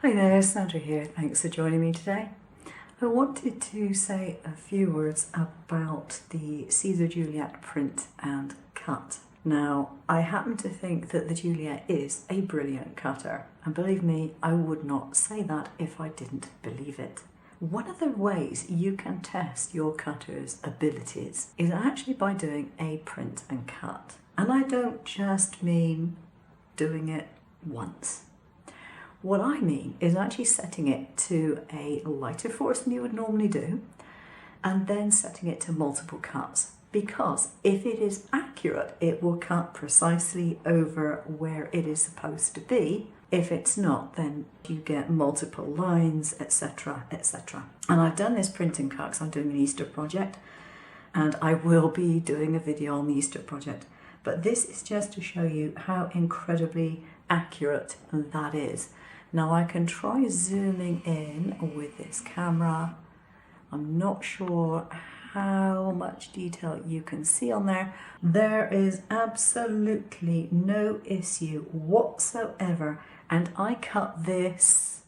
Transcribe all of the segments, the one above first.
Hi there, Sandra here. Thanks for joining me today. I wanted to say a few words about the Siser Juliet Print and Cut. Now, I happen to think that the Juliet is a brilliant cutter, and believe me, I would not say that if I didn't believe it. One of the ways you can test your cutter's abilities is actually by doing a print and cut. And I don't just mean doing it once. What I mean is actually setting it to a lighter force than you would normally do, and then setting it to multiple cuts. Because if it is accurate, it will cut precisely over where it is supposed to be. If it's not, then you get multiple lines, etc., etc. And I've done this print and cut because I'm doing an Easter project, and I will be doing a video on the Easter project. But this is just to show you how incredibly accurate that is. Now I can try zooming in with this camera. I'm not sure how much detail you can see on there. There is absolutely no issue whatsoever, and I cut this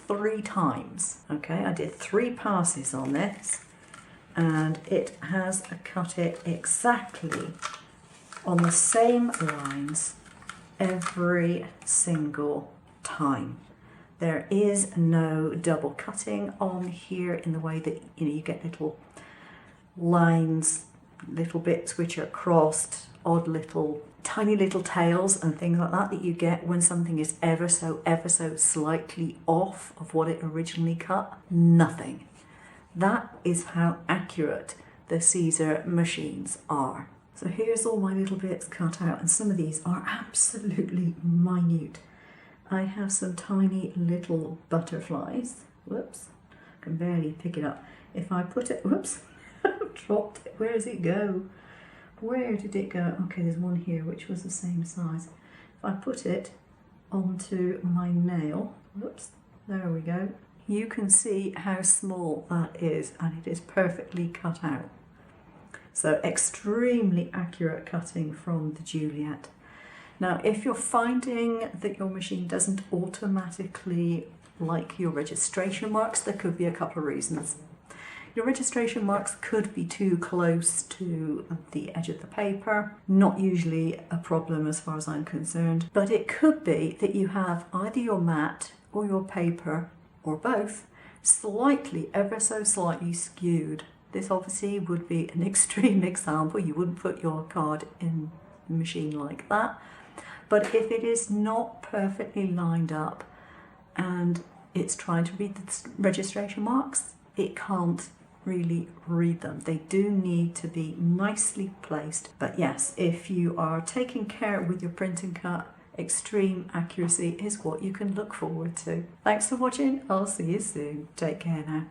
3 times. Okay, I did 3 passes on this, and it has cut it exactly on the same lines every single time. There is no double cutting on here in the way that you get little lines, little bits which are crossed, odd little tiny little tails and things like that you get when something is ever so slightly off of what it originally cut. Nothing. That is how accurate the Siser machines are. So here's all my little bits cut out, and some of these are absolutely minute. I have some tiny little butterflies. Whoops, I can barely pick it up. If I put it, whoops, dropped it. Where does it go? Where did it go? Okay, there's one here which was the same size. If I put it onto my nail, whoops, there we go. You can see how small that is, and it is perfectly cut out. So extremely accurate cutting from the Juliet. Now, if you're finding that your machine doesn't automatically like your registration marks, there could be a couple of reasons. Your registration marks could be too close to the edge of the paper. Not usually a problem as far as I'm concerned, but it could be that you have either your mat or your paper, or both, slightly, ever so slightly skewed. This obviously would be an extreme example. You wouldn't put your card in a machine like that. But if it is not perfectly lined up and it's trying to read the registration marks, it can't really read them. They do need to be nicely placed. But yes, if you are taking care with your print and cut, extreme accuracy is what you can look forward to. Thanks for watching. I'll see you soon. Take care now.